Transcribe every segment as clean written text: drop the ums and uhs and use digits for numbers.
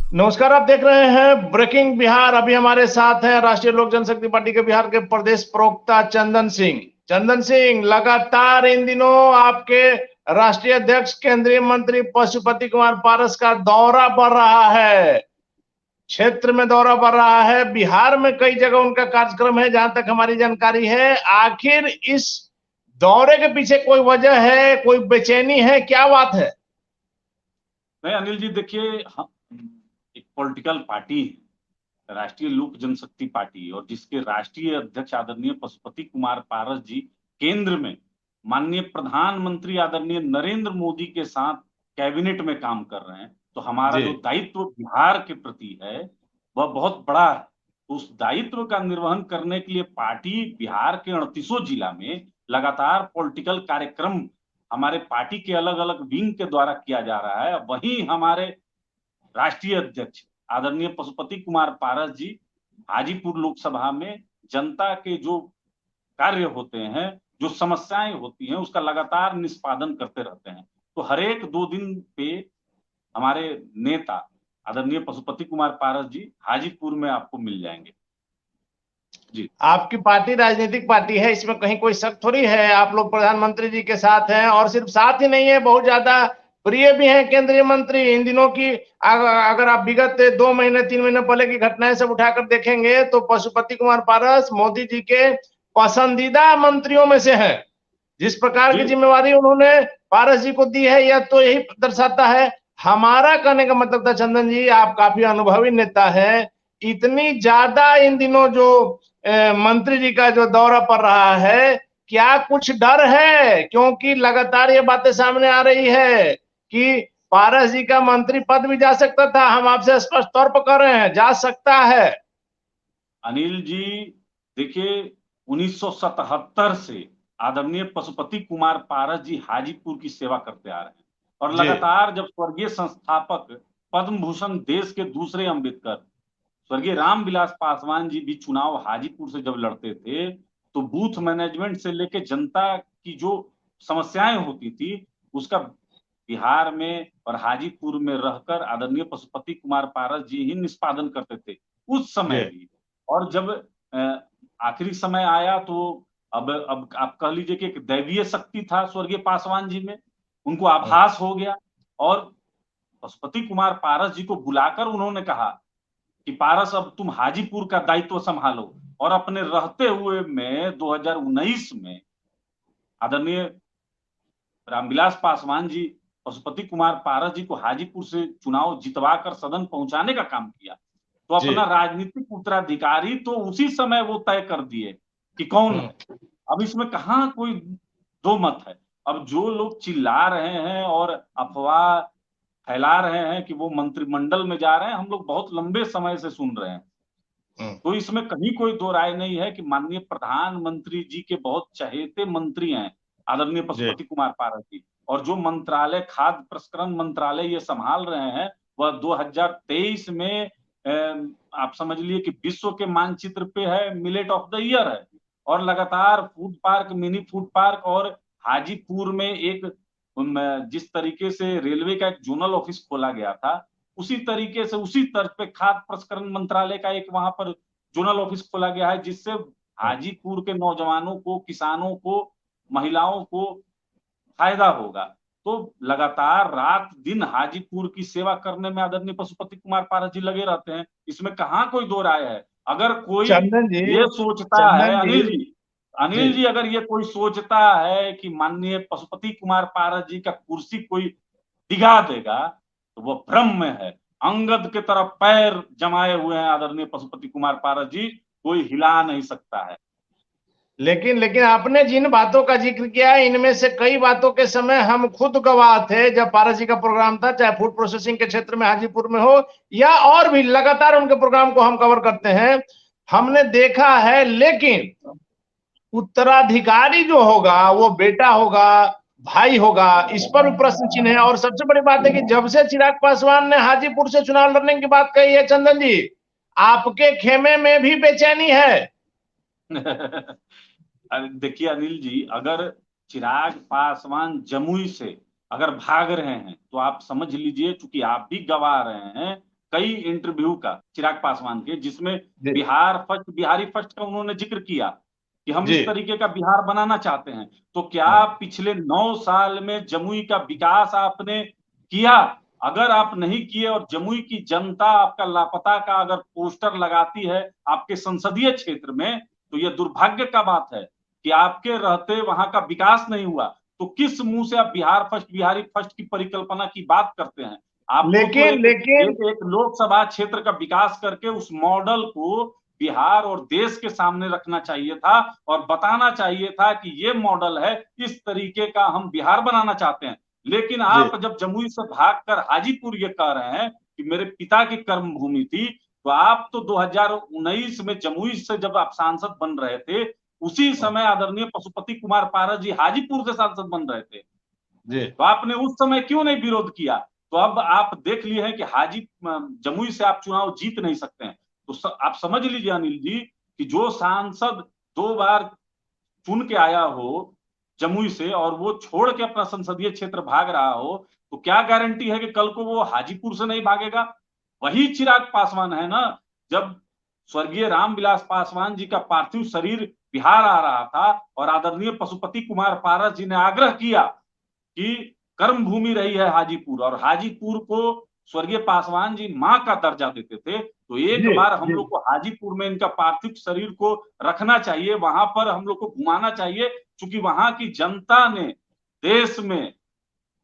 नमस्कार। आप देख रहे हैं ब्रेकिंग बिहार। अभी हमारे साथ हैं राष्ट्रीय लोक जनशक्ति पार्टी के बिहार के प्रदेश प्रवक्ता चंदन सिंह। चंदन सिंह, लगातार इन दिनों आपके राष्ट्रीय अध्यक्ष केंद्रीय मंत्री पशुपति कुमार पारस का दौरा बढ़ रहा है, क्षेत्र में दौरा बढ़ रहा है, बिहार में कई जगह उनका कार्यक्रम है जहां तक हमारी जानकारी है। आखिर इस दौरे के पीछे कोई वजह है, कोई बेचैनी है, क्या बात है? नहीं अनिल जी, देखिए एक पॉलिटिकल पार्टी है राष्ट्रीय लोक जनशक्ति पार्टी, और जिसके राष्ट्रीय अध्यक्ष आदरणीय पशुपति कुमार पारस जी केंद्र में माननीय प्रधानमंत्री आदरणीय नरेंद्र मोदी के साथ कैबिनेट में काम कर रहे हैं। तो हमारा जी। जो दायित्व बिहार के प्रति है वह बहुत बड़ा है। उस दायित्व का निर्वहन करने के लिए पार्टी बिहार के 38 जिला में लगातार पॉलिटिकल कार्यक्रम हमारे पार्टी के अलग अलग विंग के द्वारा किया जा रहा है। वहीं हमारे राष्ट्रीय अध्यक्ष आदरणीय पशुपति कुमार पारस जी हाजीपुर लोकसभा में जनता के जो कार्य होते हैं, जो समस्याएं होती हैं, उसका लगातार निष्पादन करते रहते हैं। तो हर एक 2 दिन पे हमारे नेता आदरणीय पशुपति कुमार पारस जी हाजीपुर में आपको मिल जाएंगे। जी आपकी पार्टी राजनीतिक पार्टी है, इसमें कहीं कोई शक थोड़ी है। आप लोग प्रधानमंत्री जी के साथ हैं, और सिर्फ साथ ही नहीं है, बहुत ज्यादा प्रिय भी हैं केंद्रीय मंत्री। इन दिनों की अगर आप विगत 2 महीने 3 महीने पहले की घटनाएं सब उठाकर देखेंगे तो पशुपति कुमार पारस मोदी जी के पसंदीदा मंत्रियों में से हैं। जिस प्रकार की जी जिम्मेवारी उन्होंने पारस जी को दी है, यह तो यही दर्शाता है। हमारा कहने का मतलब था चंदन जी, आप काफी अनुभवी नेता हैं। इतनी ज्यादा इन दिनों जो मंत्री जी का जो दौरा पड़ रहा है, क्या कुछ डर है? क्योंकि लगातार ये बातें सामने आ रही है कि पारस जी का मंत्री पद भी जा सकता था। हम आपसे स्पष्ट तौर पर कह रहे हैं, जा सकता है। अनिल जी, देखिए 1977 से आदरणीय पशुपति कुमार पारस जी हाजीपुर की सेवा करते आ रहे हैं, और जी। लगातार जब स्वर्गीय संस्थापक पद्म भूषण देश के दूसरे अम्बेडकर स्वर्गीय रामविलास पासवान जी भी चुनाव हाजीपुर से जब लड़ते थे, तो बूथ मैनेजमेंट से लेके जनता की जो समस्याएं होती थी उसका बिहार में और हाजीपुर में रहकर आदरणीय पशुपति कुमार पारस जी ही निष्पादन करते थे उस समय जी। भी। और जब आखिरी समय आया तो अब आप कह लीजिए कि एक दैवीय शक्ति था स्वर्गीय पासवान जी में, उनको आभास हो गया, और पशुपति कुमार पारस जी को बुलाकर उन्होंने कहा कि पारस अब तुम हाजीपुर का दायित्व संभालो। और अपने रहते हुए में 2019 में आदरणीय रामविलास पासवान जी पशुपति कुमार पारस जी को हाजीपुर से चुनाव जितवाकर सदन पहुंचाने का काम किया। तो जी। अपना राजनीतिक उत्तराधिकारी तो उसी समय वो तय कर दिए कि कौन है। अब इसमें कहाँ कोई दो मत है। अब जो लोग चिल्ला रहे हैं और अफवाह फैला रहे हैं कि वो मंत्रिमंडल में जा रहे हैं, हम लोग बहुत लंबे समय से सुन रहे हैं। तो इसमें कहीं कोई दो राय नहीं है कि माननीय प्रधानमंत्री जी के बहुत चहेते मंत्री हैं आदरणीय जी। पशुपति कुमार पारस जी, और जो मंत्रालय खाद्य प्रसंस्करण मंत्रालय ये संभाल रहे हैं वह 2023 में आप समझ लिए कि विश्व के मानचित्र पे है, मिलेट ऑफ द ईयर है। और लगातार food park, mini food park, और हाजीपुर में एक जिस तरीके से रेलवे का एक जोनल ऑफिस खोला गया था, उसी तरीके से उसी तर्ज पे खाद्य प्रसंस्करण मंत्रालय का एक वहां पर जोनल ऑफिस खोला गया है, जिससे हाजीपुर के नौजवानों को, किसानों को, महिलाओं को फायदा होगा। तो लगातार रात दिन हाजीपुर की सेवा करने में आदरणीय पशुपति कुमार पारस जी लगे रहते हैं। इसमें कहाँ कोई दो राय है। अगर कोई चंदन जी। ये सोचता है चंदन जी। जी। अनिल जी अगर ये कोई सोचता है कि माननीय पशुपति कुमार पारस जी का कुर्सी कोई दिगा देगा, तो वो भ्रम में है। अंगद के तरफ पैर जमाए हुए हैं आदरणीय पशुपति कुमार पारस जी, कोई हिला नहीं सकता है। लेकिन लेकिन आपने जिन बातों का जिक्र किया है, इनमें से कई बातों के समय हम खुद गवाह थे। जब पारस जी का प्रोग्राम था, चाहे फूड प्रोसेसिंग के क्षेत्र में हाजीपुर में हो या और भी, लगातार उनके प्रोग्राम को हम कवर करते हैं, हमने देखा है। लेकिन उत्तराधिकारी जो होगा वो बेटा होगा, भाई होगा, इस पर भी प्रश्न चिन्ह है। और सबसे बड़ी बात है कि जब से चिराग पासवान ने हाजीपुर से चुनाव लड़ने की बात कही है, चंदन जी, आपके खेमे में भी बेचैनी है। देखिए अनिल जी, अगर चिराग पासवान जमुई से अगर भाग रहे हैं तो आप समझ लीजिए, चूंकि आप भी गवा रहे हैं कई इंटरव्यू का चिराग पासवान के, जिसमें जी बिहारी फर्स्ट का उन्होंने जिक्र किया कि हम जी इस तरीके का बिहार बनाना चाहते हैं। तो क्या हाँ। पिछले 9 साल में जमुई का विकास आपने किया? अगर आप नहीं किए और जमुई की जनता आपका लापता का अगर पोस्टर लगाती है आपके संसदीय क्षेत्र में, तो यह दुर्भाग्य का बात है कि आपके रहते वहां का विकास नहीं हुआ। तो किस मुंह से आप बिहार फर्स्ट, बिहारी फर्स्ट की परिकल्पना की बात करते हैं? आपको तो लेकिन लेकिन एक लोकसभा क्षेत्र का विकास करके उस मॉडल को बिहार और देश के सामने रखना चाहिए था और बताना चाहिए था कि ये मॉडल है, इस तरीके का हम बिहार बनाना चाहते हैं। लेकिन जी आप जब जमुई से भागकर हाजीपुर ये कह रहे हैं कि मेरे पिता की कर्म भूमि थी, तो आप तो 2019 में जमुई से जब आप सांसद बन रहे थे, उसी समय आदरणीय पशुपति कुमार पारस जी हाजीपुर से सांसद बन रहे थे। जी तो आपने उस समय क्यों नहीं विरोध किया? तो अब आप देख लिए हैं कि जमुई से आप चुनाव जीत नहीं सकते हैं। तो आप समझ लीजिए अनिल जी कि जो सांसद 2 बार चुन के आया हो जमुई से और वो छोड़ के अपना संसदीय क्षेत्र भाग रहा हो, तो क्या गारंटी है कि कल को वो हाजीपुर से नहीं भागेगा? वही चिराग पासवान है ना, जब स्वर्गीय रामविलास पासवान जी का पार्थिव शरीर बिहार आ रहा था और आदरणीय पशुपति कुमार पारस जी ने आग्रह किया कि कर्म भूमि रही है हाजीपुर, और हाजीपुर को स्वर्गीय पासवान जी मां का दर्जा देते थे, तो एक जी बार हम जी लोग को हाजीपुर में इनका पार्थिव शरीर को रखना चाहिए, वहां पर हम लोग को घुमाना चाहिए, क्योंकि वहां की जनता ने देश में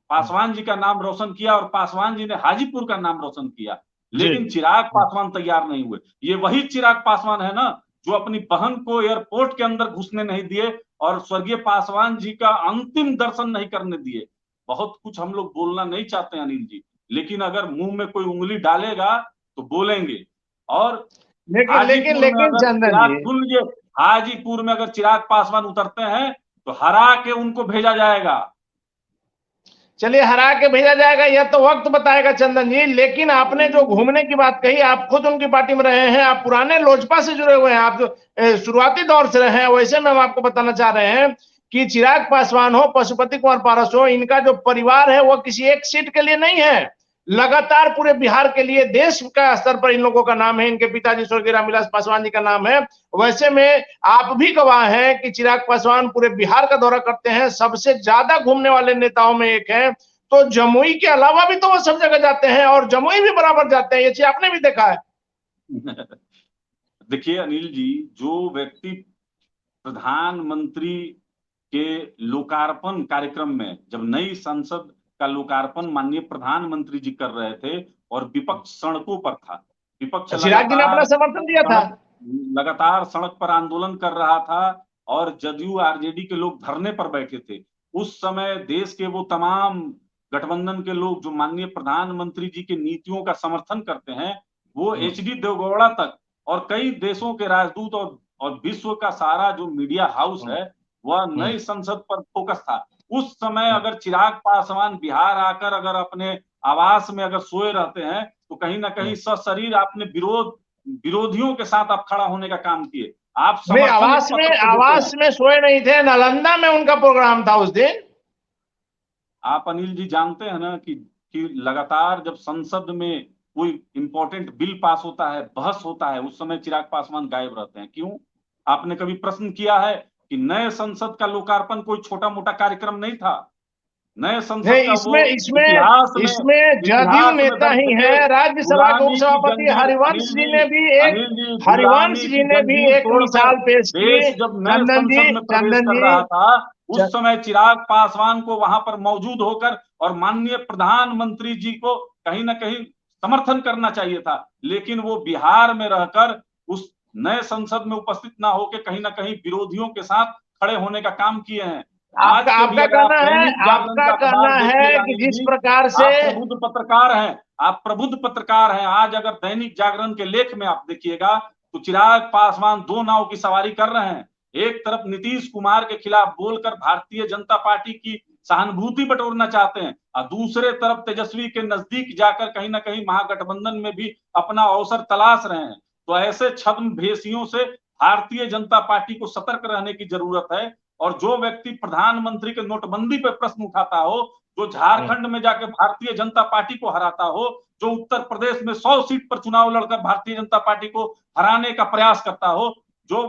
पासवान जी का नाम रोशन किया और पासवान जी ने हाजीपुर का नाम रोशन किया। जी लेकिन चिराग पासवान तैयार नहीं हुए। ये वही चिराग पासवान है ना, जो अपनी बहन को एयरपोर्ट के अंदर घुसने नहीं दिए और स्वर्गीय पासवान जी का अंतिम दर्शन नहीं करने दिए। बहुत कुछ हम लोग बोलना नहीं चाहते अनिल जी, लेकिन अगर मुंह में कोई उंगली डालेगा तो बोलेंगे। और लेकिन लेकिन हाजीपुर में लेकिन अगर चंदन चिराग, जी सुन लीजिए, हाजीपुर में अगर चिराग पासवान उतरते हैं तो हरा के उनको भेजा जाएगा। चलिए हरा के भेजा जाएगा, यह तो वक्त बताएगा चंदन जी। लेकिन आपने जो घूमने की बात कही, आप खुद उनकी पार्टी में रहे हैं, आप पुराने लोजपा से जुड़े हुए हैं, आप जो शुरुआती दौर से रहे हैं, वैसे में हम आपको बताना चाह रहे हैं कि चिराग पासवान हो, पशुपति कुमार पारस हो, इनका जो परिवार है वो किसी एक सीट के लिए नहीं है, लगातार पूरे बिहार के लिए, देश का स्तर पर इन लोगों का नाम है। इनके पिताजी स्वर्गीय रामविलास पासवान जी का नाम है। वैसे में आप भी गवाह हैं कि चिराग पासवान पूरे बिहार का दौरा करते हैं, सबसे ज्यादा घूमने वाले नेताओं में एक है। तो जमुई के अलावा भी तो वो सब जगह जाते हैं और जमुई भी बराबर जाते हैं, ये चीज आपने भी देखा है। देखिए अनिल जी, जो व्यक्ति प्रधानमंत्री के लोकार्पण कार्यक्रम में, जब नई संसद का लोकार्पण माननीय प्रधानमंत्री जी कर रहे थे और विपक्ष सड़कों पर था, विपक्ष चिराग जी ने अपना समर्थन दिया था। लगातार सड़क पर आंदोलन कर रहा था और जदयू आरजेडी के लोग धरने पर बैठे थे। उस समय देश के वो तमाम गठबंधन के लोग जो माननीय प्रधानमंत्री जी की नीतियों का समर्थन करते हैं, वो एचडी देवगौड़ा तक और कई देशों के राजदूत और विश्व का सारा जो मीडिया हाउस है वह नई संसद पर फोकस था। उस समय अगर चिराग पासवान बिहार आकर अगर अपने आवास में अगर सोए रहते हैं, तो कहीं ना कहीं सशरीर आपने विरोधियों के साथ आप खड़ा होने का काम किए। आप नहीं, समर्थन एक पत्र को देते आवास हैं। में सोए नहीं थे, नालंदा में उनका प्रोग्राम था उस दिन। आप अनिल जी जानते हैं ना कि लगातार जब संसद में कोई इंपॉर्टेंट बिल पास होता है, बहस होता है, उस समय चिराग पासवान गायब रहते हैं। क्यों? आपने कभी प्रश्न किया है कि नए संसद का लोकार्पण कोई छोटा मोटा कार्यक्रम नहीं था? नए संसद नहीं, का वो इसमें इसमें इतिहास इसमें जदयू में नेता दर्ज ही थे। है, राज्यसभा के गुलामी की उपसभापति जंजीर, हरिवंश जी ने भी एक अनिल जी, हरिवंश गुलामी जी की ने भी जंजीर एक तोड़कर मिसाल पेश की। देश जब नए चंदन जी, संसद में प्रवेश चंदन कर जी, रहा था, उस समय चिराग पासवान को वहां पर मौजूद होकर और माननीय प्रधानमंत्री जी को कहीं ना कहीं समर्थन करना चाहिए था, लेकिन वो बिहार में रहकर उस नए संसद में उपस्थित ना होकर कहीं ना कहीं विरोधियों के साथ खड़े होने का काम किए हैं। आज आपका के भी आपका अगर आप कहना है, दैनिक जागरण आपका का कहना अखबार है देखिएगा कि अनिल जिस जी, प्रकार से आप प्रबुद्ध पत्रकार हैं, आप प्रबुद्ध पत्रकार हैं। आज अगर दैनिक जागरण के लेख में आप देखिएगा तो चिराग पासवान 2 नाव की सवारी कर रहे हैं। एक तरफ नीतीश कुमार के खिलाफ बोलकर भारतीय जनता पार्टी की सहानुभूति बटोरना चाहते हैं और दूसरे तरफ तेजस्वी के नजदीक जाकर कहीं ना कहीं महागठबंधन में भी अपना अवसर तलाश रहे हैं। तो ऐसे छद्म भेषियों से भारतीय जनता पार्टी को सतर्क रहने की जरूरत है। और जो व्यक्ति प्रधानमंत्री के नोटबंदी पे प्रश्न उठाता हो, जो झारखंड में जाके भारतीय जनता पार्टी को हराता हो, जो उत्तर प्रदेश में 100 सीट पर चुनाव लड़कर भारतीय जनता पार्टी को हराने का प्रयास करता हो, जो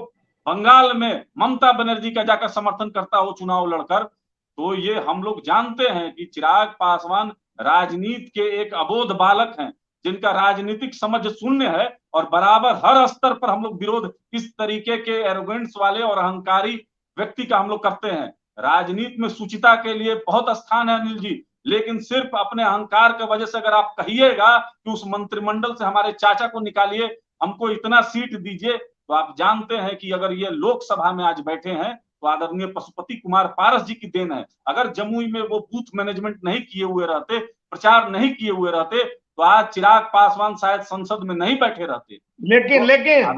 बंगाल में ममता बनर्जी का जाकर समर्थन करता हो चुनाव लड़कर, तो ये हम लोग जानते हैं कि चिराग पासवान राजनीति के एक अबोध बालक हैं, जिनका राजनीतिक समझ शून्य है और बराबर हर स्तर पर हम लोग विरोध इस तरीके के एरोगेंस वाले और अहंकारी व्यक्ति का हम लोग करते हैं। राजनीति में सुचिता के लिए बहुत स्थान है अनिल जी, लेकिन सिर्फ अपने अहंकार की वजह से अगर आप कहिएगा कि उस मंत्रिमंडल से हमारे चाचा को निकालिए, हमको इतना सीट दीजिए, तो आप जानते हैं कि अगर ये लोकसभा में आज बैठे हैं तो आदरणीय पशुपति कुमार पारस जी की देन है। अगर जमुई में वो बूथ मैनेजमेंट नहीं किए हुए रहते, प्रचार नहीं किए हुए रहते, तो आज चिराग पासवान शायद संसद में नहीं बैठे रहते। लेकिन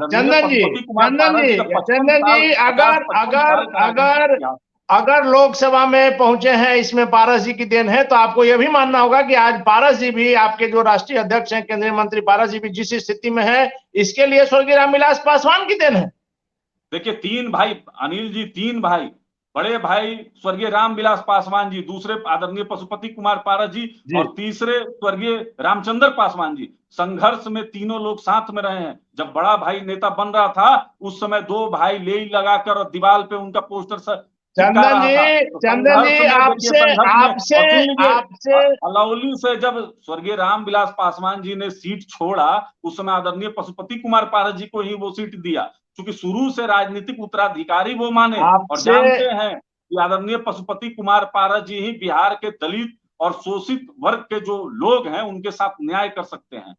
चंदन जी अगर लोकसभा में पहुंचे हैं, इसमें पारस जी की देन है, तो आपको यह भी मानना होगा कि आज पारस जी भी, आपके जो राष्ट्रीय अध्यक्ष हैं, केंद्रीय मंत्री पारस जी भी जिस स्थिति में है, इसके लिए स्वर्गीय रामविलास पासवान की देन है। देखिए, 3 भाई अनिल जी, 3 भाई, बड़े भाई स्वर्गीय रामविलास पासवान जी, दूसरे आदरणीय पशुपति कुमार पारस जी और तीसरे स्वर्गीय रामचंद्र पासवान जी, संघर्ष में तीनों लोग साथ में रहे हैं। जब बड़ा भाई नेता बन रहा था, उस समय 2 भाई ले लगाकर और दीवार पे उनका पोस्टर चंदन जी आपसे अलौली से जब स्वर्गीय रामविलास पासवान जी ने सीट छोड़ा, उस समय आदरणीय पशुपति कुमार पारस जी को ही वो सीट दिया, क्योंकि शुरू से राजनीतिक उत्तराधिकारी वो माने और जानते हैं कि आदरणीय पशुपति कुमार पारस जी ही बिहार के दलित और शोषित वर्ग के जो लोग हैं उनके साथ न्याय कर सकते हैं।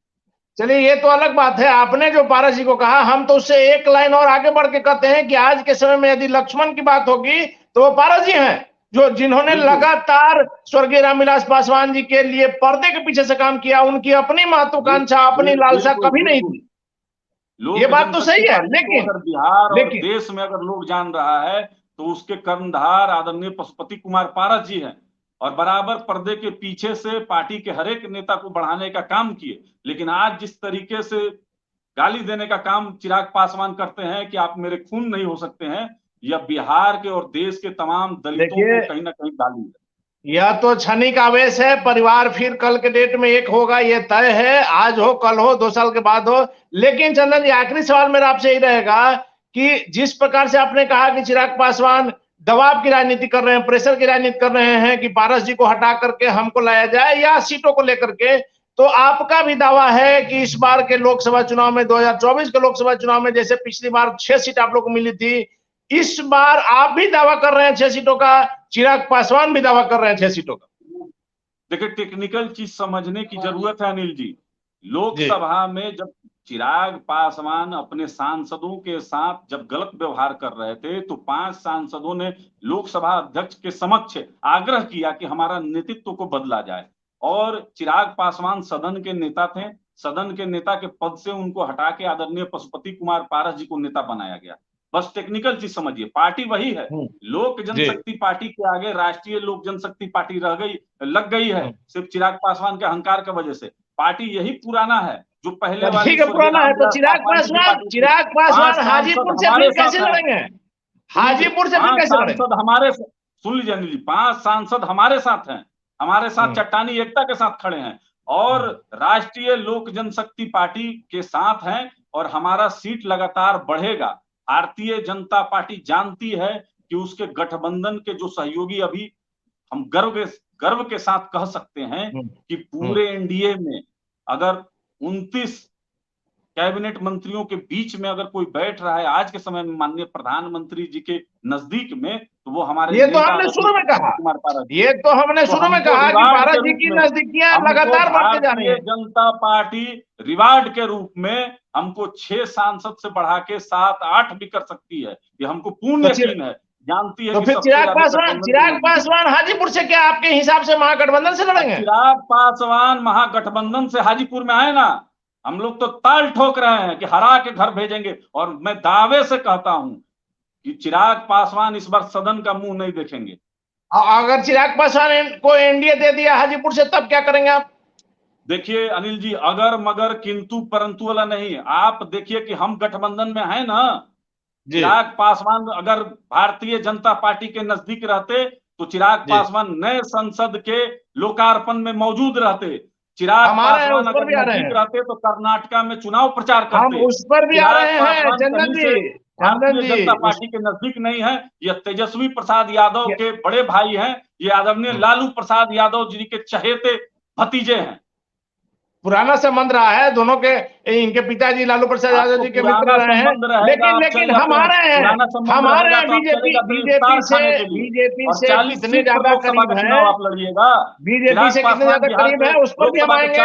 चलिए, ये तो अलग बात है, आपने जो पारस जी को कहा, हम तो उससे एक लाइन और आगे बढ़ के कहते हैं कि आज के समय में यदि लक्ष्मण की बात होगी तो वो पारस जी हैं, जिन्होंने लगातार स्वर्गीय रामविलास पासवान जी के लिए पर्दे के पीछे से काम किया। उनकी अपनी महत्वाकांक्षा, अपनी लालसा कभी नहीं थी। ये बात तो सही है, लेकिन अगर बिहार और देश में अगर लोग जान रहा है तो उसके कर्णधार आदरणीय पशुपति कुमार पारस जी हैं और बराबर पर्दे के पीछे से पार्टी के हर एक नेता को बढ़ाने का काम किए। लेकिन आज जिस तरीके से गाली देने का काम चिराग पासवान करते हैं कि आप मेरे खून नहीं हो सकते हैं, यह बिहार के और देश के तमाम दलितों को कहीं ना कहीं गाली है। यह तो क्षणिक आवेश है, परिवार फिर कल के डेट में एक होगा, यह तय है। आज हो, कल हो, 2 साल के बाद हो। लेकिन चंदन जी, आखिरी सवाल मेरा आपसे यही रहेगा कि जिस प्रकार से आपने कहा कि चिराग पासवान दबाव की राजनीति कर रहे हैं, प्रेशर की राजनीति कर रहे हैं कि पारस जी को हटा करके हमको लाया जाए या सीटों को लेकर के, तो आपका भी दावा है कि इस बार के लोकसभा चुनाव में, 2024 के लोकसभा चुनाव में, जैसे पिछली बार 6 सीट आप लोग को मिली थी, इस बार आप भी दावा कर रहे हैं 6 सीटों का, चिराग पासवान भी दावा कर रहे हैं 6 सीटों का। देखिए, टेक्निकल चीज समझने की जरूरत है अनिल जी। लोकसभा में जब चिराग पासवान अपने सांसदों के साथ जब गलत व्यवहार कर रहे थे, तो 5 सांसदों ने लोकसभा अध्यक्ष के समक्ष आग्रह किया कि हमारा नेतृत्व को बदला जाए, और चिराग पासवान सदन के नेता थे। सदन के नेता के पद से उनको हटा के आदरणीय पशुपति कुमार पारस जी को नेता बनाया गया। बस टेक्निकल चीज समझिए, पार्टी वही है। लोक जनशक्ति पार्टी के आगे राष्ट्रीय लोक जनशक्ति पार्टी लग गई है सिर्फ चिराग पासवान के अहंकार की वजह से। पार्टी यही पुराना है जो पहले वाली पुराना है। तो चिराग पासवान हाजीपुर से फिर कैसे लड़ेंगे? हाजीपुर से फिर कैसे लड़ेंगे? हमारे, सुन लीजिए अनिल जी, 5 सांसद हमारे साथ हैं, हमारे साथ चट्टानी एकता के साथ खड़े हैं और राष्ट्रीय लोक जनशक्ति पार्टी के साथ हैं, और हमारा सीट लगातार बढ़ेगा। भारतीय जनता पार्टी जानती है कि उसके गठबंधन के जो सहयोगी, अभी हम गर्व के साथ कह सकते हैं कि पूरे एनडीए में अगर 29 कैबिनेट मंत्रियों के बीच में अगर कोई बैठ रहा है आज के समय में माननीय प्रधानमंत्री जी के नजदीक में, तो वो हमारे, ये तो हमने शुरू में कहा, कि पारस जी की नजदीकियां लगातार बढ़ते जा रही है। जनता पार्टी रिवार्ड के रूप में हमको 6 सांसद से बढ़ा के 7-8 भी कर सकती है, ये हमको पूर्ण यकीन है, जानती है। तो फिर चिराग पासवान हाजीपुर से क्या आपके हिसाब से महागठबंधन से लड़ेंगे? चिराग पासवान महागठबंधन से हाजीपुर में आए ना, हम लोग तो ताल ठोक रहे हैं कि हरा के घर भेजेंगे, और मैं दावे से कहता हूं कि चिराग पासवान इस बार सदन का मुंह नहीं देखेंगे। अगर चिराग पासवान को एनडीए दे दिया हाजीपुर से, तब क्या करेंगे आप? देखिए अनिल जी, अगर मगर किंतु परंतु वाला नहीं। आप देखिए कि हम गठबंधन में है ना, चिराग पासवान अगर भारतीय जनता पार्टी के नजदीक रहते तो चिराग पासवान नए संसद के लोकार्पण में मौजूद रहते। चिराग पासवान अगर नजदीक रहते तो कर्नाटका में चुनाव प्रचार करते। हम उस पर भी आ रहे हैं चंदन जी। भारतीय जनता पार्टी के नजदीक नहीं है, ये तेजस्वी प्रसाद यादव के बड़े भाई हैं, ये आदरणीय लालू प्रसाद यादव जी के चहेते भतीजे हैं। पुराना संबंध रहा है दोनों के, इनके पिताजी लालू प्रसाद यादव जी के मित्र रहे हैं, लेकिन हम आ रहे हैं बीजेपी से कितने ज्यादा करीब है, बीजेपी से कितने ज्यादा करीब है उस पर भी हम आएंगे।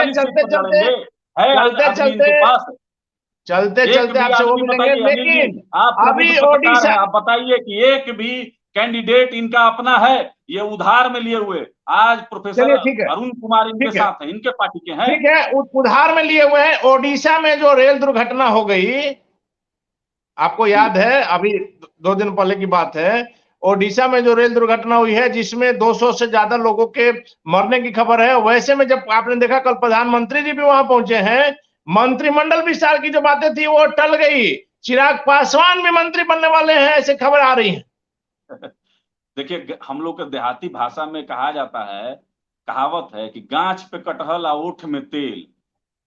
चलते चलते आपसे वो मिलेंगे। लेकिन अभी ओडिशा, आप बताइए कि एक भी कैंडिडेट इनका अपना है, ये उधार में लिए हुए, आज प्रोफेसर अरुण कुमार इनके साथ हैं, इनके पार्टी के हैं। ठीक है, उधार में लिए हुए हैं। ओडिशा में जो रेल दुर्घटना हो गई, आपको याद है, अभी 2 दिन पहले की बात है, ओडिशा में जो रेल दुर्घटना हुई है जिसमें 200 से ज्यादा लोगों के मरने की खबर है। वैसे में जब आपने देखा कल प्रधानमंत्री जी भी वहां पहुंचे हैं, मंत्रिमंडल विस्तार की जो बातें थी वो टल गई, चिराग पासवान भी मंत्री बनने वाले हैं, ऐसे खबर आ रही है। देखिए, हम लोग के देहाती भाषा में कहा जाता है, कहावत है कि गांच पे कटहल और ओठ में तेल।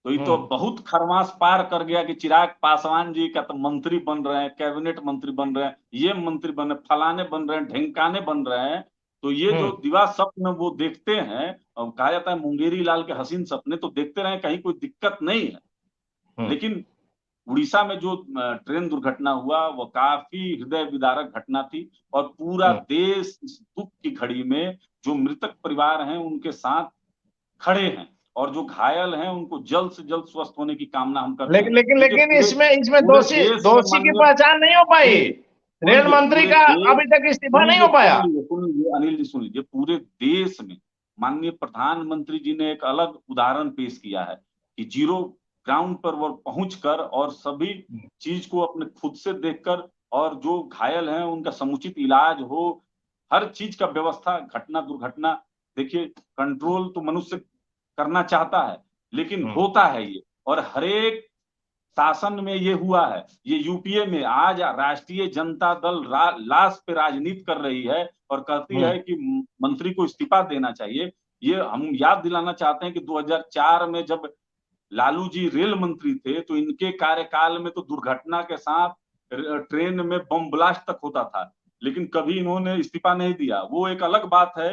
तो ये तो बहुत खरमास पार कर गया कि चिराग पासवान जी का तो मंत्री बन रहे हैं, कैबिनेट मंत्री बन रहे हैं, ये मंत्री बन रहे, फलाने बन रहे हैं, ढेंकाने बन रहे हैं। तो ये जो दिवा स्वप्न वो देखते हैं, और कहा जाता है मुंगेरी लाल के हसीन सपने, तो देखते रहे, कहीं कोई दिक्कत नहीं है। लेकिन उड़ीसा में जो ट्रेन दुर्घटना हुआ वो काफी हृदय विदारक घटना थी, और पूरा देश इस दुख की घड़ी में जो मृतक परिवार हैं उनके साथ खड़े हैं, और जो घायल हैं उनको जल्द से जल्द स्वस्थ होने की कामना हम करते हैं। लेकिन इसमें दोषी की पहचान नहीं हो पाई। रेल मंत्री का अभी तक इस्तीफा नहीं हो पाया। सुनिए अनिल जी, सुन लीजिए, पूरे देश में माननीय प्रधानमंत्री जी ने एक अलग उदाहरण पेश किया है कि जीरो ग्राउंड पर वो पहुंचकर और सभी चीज को अपने खुद से देखकर, और जो घायल हैं उनका समुचित इलाज हो, हर चीज का व्यवस्था। घटना दुर्घटना देखिए, कंट्रोल तो मनुष्य करना चाहता है, लेकिन होता है ये, और हर एक शासन में ये हुआ है। ये यूपीए में आज राष्ट्रीय जनता दल लाश पे राजनीति कर रही है और कहती है कि मंत्री को इस्तीफा देना चाहिए। ये हम याद दिलाना चाहते हैं कि 2004 में जब लालू जी रेल मंत्री थे तो इनके कार्यकाल में तो दुर्घटना के साथ ट्रेन में बम ब्लास्ट तक होता था, लेकिन कभी इन्होंने इस्तीफा नहीं दिया। वो एक अलग बात है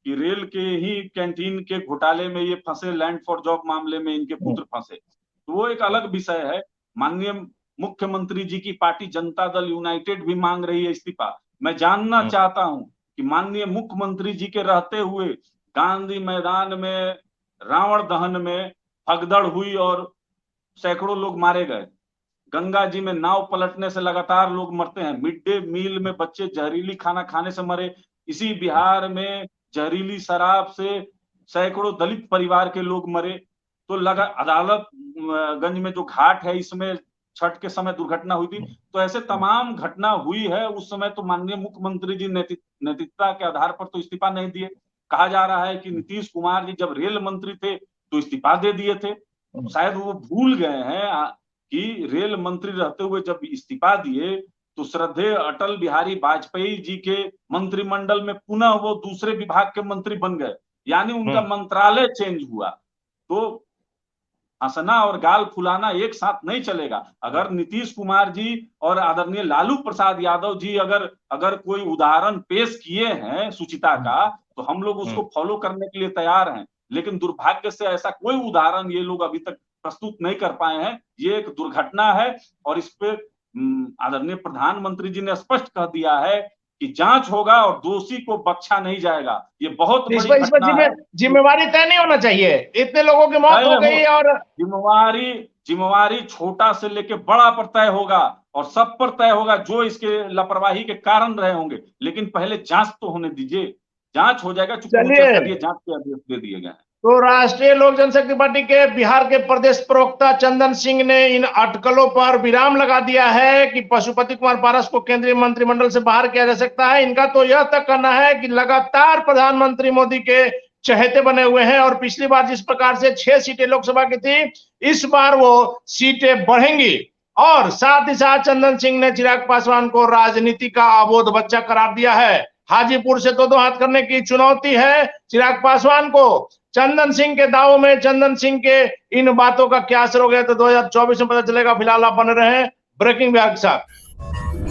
कि रेल के ही कैंटीन के घोटाले में ये फंसे, लैंड फॉर जॉब मामले में इनके पुत्र फंसे, तो वो एक अलग विषय है। माननीय मुख्यमंत्री जी की पार्टी जनता दल यूनाइटेड भी मांग रही है इस्तीफा। मैं जानना चाहता हूं कि माननीय मुख्यमंत्री जी के रहते हुए गांधी मैदान में रावण दहन में भगदड़ हुई और सैकड़ों लोग मारे गए, गंगा जी में नाव पलटने से लगातार लोग मरते हैं, मिड डे मील में बच्चे जहरीली खाना खाने से मरे, इसी बिहार में जहरीली शराब से सैकड़ों दलित परिवार के लोग मरे। तो लगा अदालतगंज में जो घाट है इसमें छठ के समय दुर्घटना हुई थी। तो ऐसे तमाम घटना हुई है। उस समय तो माननीय मुख्यमंत्री जी नैतिकता के आधार पर तो इस्तीफा नहीं दिए। कहा जा रहा है कि नीतीश कुमार जी जब रेल मंत्री थे तो इस्तीफा दे दिए थे। शायद वो भूल गए हैं कि रेल मंत्री रहते हुए जब इस्तीफा दिए तो श्रद्धेय अटल बिहारी वाजपेयी जी के मंत्रिमंडल में पुनः वो दूसरे विभाग के मंत्री बन गए, यानी उनका मंत्रालय चेंज हुआ। तो हंसना और गाल फुलाना एक साथ नहीं चलेगा। अगर नीतीश कुमार जी और आदरणीय लालू प्रसाद यादव जी अगर कोई उदाहरण पेश किए हैं सुचिता का, तो हम लोग उसको फॉलो करने के लिए तैयार हैं, लेकिन दुर्भाग्य से ऐसा कोई उदाहरण ये लोग अभी तक प्रस्तुत नहीं कर पाए हैं। ये एक दुर्घटना है और इस पे आदरणीय प्रधानमंत्री जी ने स्पष्ट कह दिया है कि जांच होगा और दोषी को बख्शा नहीं जाएगा। ये बहुत बड़ी घटना है। जिम्मेवारी तय नहीं होना चाहिए, इतने लोगों की मौत हो गई, और जिम्मेवारी छोटा से लेके बड़ा पर तय होगा और सब पर तय होगा जो इसके लापरवाही के कारण रहे होंगे, लेकिन पहले जांच तो होने दीजिए। जांच हो जाएगा, चूंकि जांच के आदेश दे दिए गए हैं। तो राष्ट्रीय लोक जनशक्ति पार्टी के बिहार के प्रदेश प्रवक्ता चंदन सिंह ने इन अटकलों पर विराम लगा दिया है कि पशुपति कुमार पारस को केंद्रीय मंत्रिमंडल से बाहर किया जा सकता है। इनका तो यह तक कहना है कि लगातार प्रधानमंत्री मोदी के चहेते बने हुए हैं और पिछली बार जिस प्रकार से 6 सीटें लोकसभा की थी, इस बार वो सीटें बढ़ेंगी और साथ ही साथ चंदन सिंह ने चिराग पासवान को राजनीति का अबोध बच्चा करार दिया है। हाजीपुर से दो हाथ करने की चुनौती है चिराग पासवान को। चंदन सिंह के दावों में चंदन सिंह के इन बातों का क्या असर हो गया तो 2024 में पता चलेगा। फिलहाल आप बने रहे ब्रेकिंग बिहार के साथ।